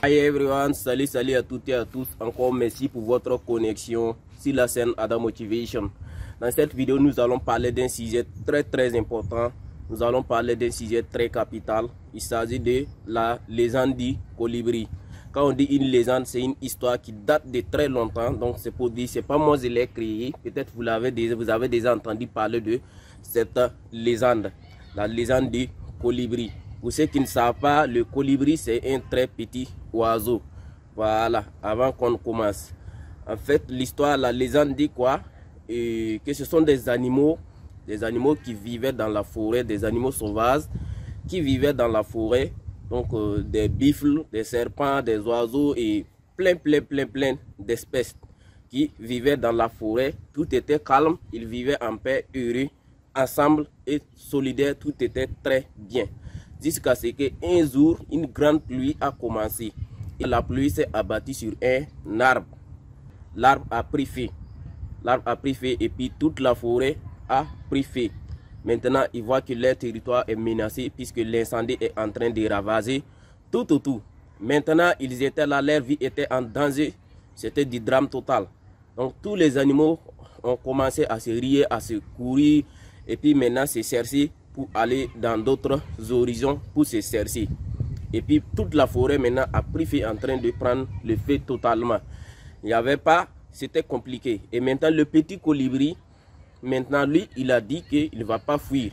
Hi everyone, salut à toutes et à tous. Encore merci pour votre connexion sur la chaîne Adam Motivation. Dans cette vidéo, nous allons parler d'un sujet très important. Nous allons parler d'un sujet très capital. Il s'agit de la légende du colibri. Quand on dit une légende, c'est une histoire qui date de très longtemps. Donc c'est pour dire, c'est pas moi qui l'ai créé. Peut-être vous avez déjà entendu parler de cette légende, la légende du colibri. Pour ceux qui ne savent pas, le colibri c'est un très petit oiseau. Voilà, avant qu'on commence. En fait, l'histoire, la légende dit quoi? Que ce sont des animaux qui vivaient dans la forêt, des animaux sauvages qui vivaient dans la forêt. Donc des buffles, des serpents, des oiseaux et plein d'espèces qui vivaient dans la forêt. Tout était calme, ils vivaient en paix, heureux, ensemble et solidaires, tout était très bien. Jusqu'à ce qu'un jour, une grande pluie a commencé. Et la pluie s'est abattue sur un arbre. L'arbre a pris feu. L'arbre a pris feu et puis toute la forêt a pris feu. Maintenant, ils voient que leur territoire est menacé puisque l'incendie est en train de ravager tout. Maintenant, ils étaient là, leur vie était en danger. C'était du drame total. Donc, tous les animaux ont commencé à se rier, à se courir et puis maintenant se chercher pour aller dans d'autres horizons pour se chercher. Et puis toute la forêt maintenant a pris feu, en train de prendre le feu totalement. Il n'y avait pas, c'était compliqué. Et maintenant le petit colibri, maintenant lui, il a dit qu'il ne va pas fuir.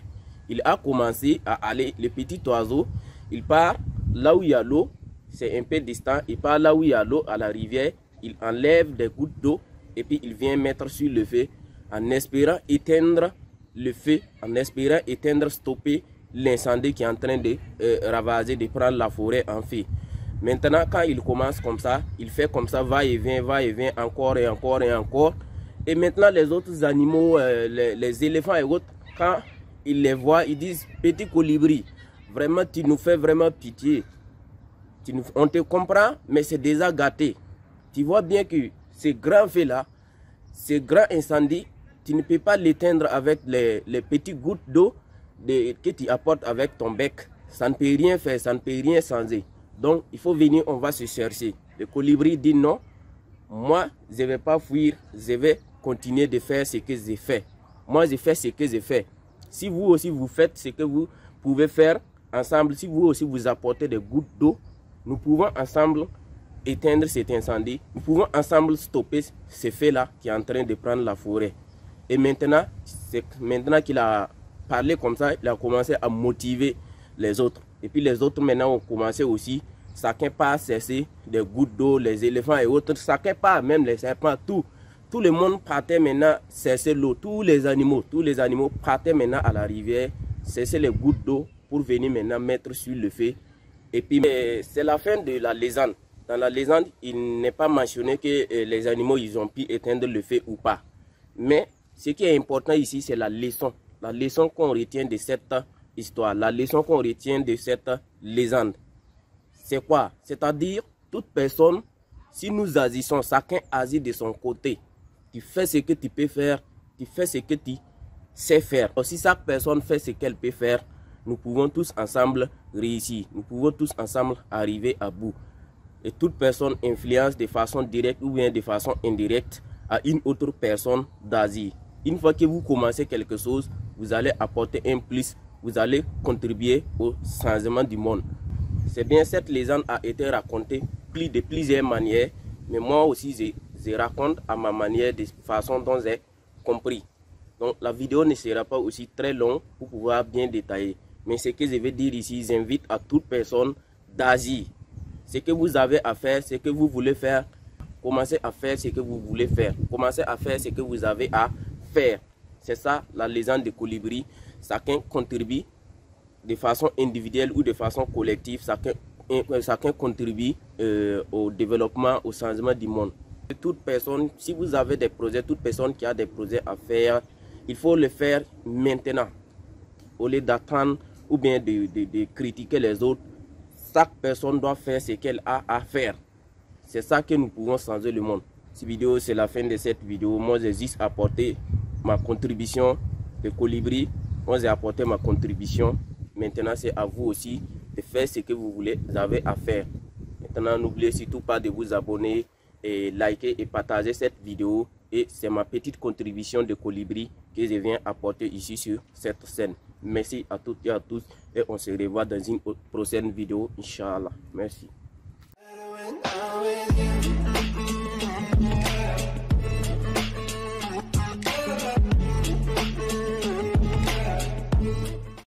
Il a commencé à aller, le petit oiseau, il part là où il y a l'eau, c'est un peu distant, il part là où il y a l'eau à la rivière, il enlève des gouttes d'eau et puis il vient mettre sur le feu en espérant éteindre le feu, en espérant éteindre, stopper l'incendie qui est en train de ravager, de prendre la forêt en feu. Maintenant, quand il commence comme ça, il fait comme ça, va et vient, encore et encore. Et maintenant, les autres animaux, les éléphants et autres, quand ils les voient, ils disent, petit colibri, vraiment, tu nous fais vraiment pitié. On te comprend, mais c'est déjà gâté. Tu vois bien que ce grand feu-là, ce grand incendie, tu ne peux pas l'éteindre avec les petites gouttes d'eau que tu apportes avec ton bec. Ça ne peut rien faire, ça ne peut rien changer. Donc, il faut venir, on va se chercher. Le colibri dit non, moi, je ne vais pas fuir, je vais continuer de faire ce que j'ai fait. Moi, je fais ce que j'ai fait. Si vous aussi, vous faites ce que vous pouvez faire ensemble, si vous aussi, vous apportez des gouttes d'eau, nous pouvons ensemble éteindre cet incendie. Nous pouvons ensemble stopper ce feu-là qui est en train de prendre la forêt. Et maintenant, c'est maintenant qu'il a parlé comme ça, il a commencé à motiver les autres. Et puis les autres maintenant ont commencé aussi, chacun part chercher des gouttes d'eau, les éléphants et autres, chacun part, même les serpents, tout le monde partait maintenant chercher l'eau. Tous les animaux partaient maintenant à la rivière, chercher les gouttes d'eau pour venir maintenant mettre sur le feu. Et puis c'est la fin de la légende. Dans la légende, il n'est pas mentionné que les animaux ils ont pu éteindre le feu ou pas. Mais ce qui est important ici, c'est la leçon qu'on retient de cette histoire, la leçon qu'on retient de cette légende. C'est quoi? C'est-à-dire, toute personne, si nous agissons, chacun agit de son côté. Tu fais ce que tu peux faire, tu fais ce que tu sais faire. Si chaque personne fait ce qu'elle peut faire, nous pouvons tous ensemble réussir. Nous pouvons tous ensemble arriver à bout. Et toute personne influence de façon directe ou bien de façon indirecte à une autre personne d'agir. Une fois que vous commencez quelque chose, vous allez apporter un plus, vous allez contribuer au changement du monde. C'est bien, cette légende a été racontée de plusieurs manières, mais moi aussi je raconte à ma manière, de façon dont j'ai compris. Donc la vidéo ne sera pas aussi très longue pour pouvoir bien détailler. Mais ce que je vais dire ici, j'invite à toute personne d'agir. Ce que vous avez à faire, ce que vous voulez faire, commencez à faire ce que vous voulez faire. Commencez à faire ce que vous avez à faire. C'est ça la légende de colibri. Chacun contribue de façon individuelle ou de façon collective. Chacun contribue au développement, au changement du monde. Toute personne, si vous avez des projets, toute personne qui a des projets à faire, il faut le faire maintenant. Au lieu d'attendre ou bien de critiquer les autres, chaque personne doit faire ce qu'elle a à faire. C'est ça que nous pouvons changer le monde. Cette vidéo, c'est la fin de cette vidéo. Moi, j'ai juste apporté ma contribution de Colibri. Moi j'ai apporté ma contribution. Maintenant c'est à vous aussi de faire ce que vous avez à faire. Maintenant n'oubliez surtout pas de vous abonner et liker et partager cette vidéo. Et c'est ma petite contribution de Colibri que je viens apporter ici sur cette scène. Merci à toutes et à tous et on se revoit dans une prochaine vidéo, Inch'Allah. Merci.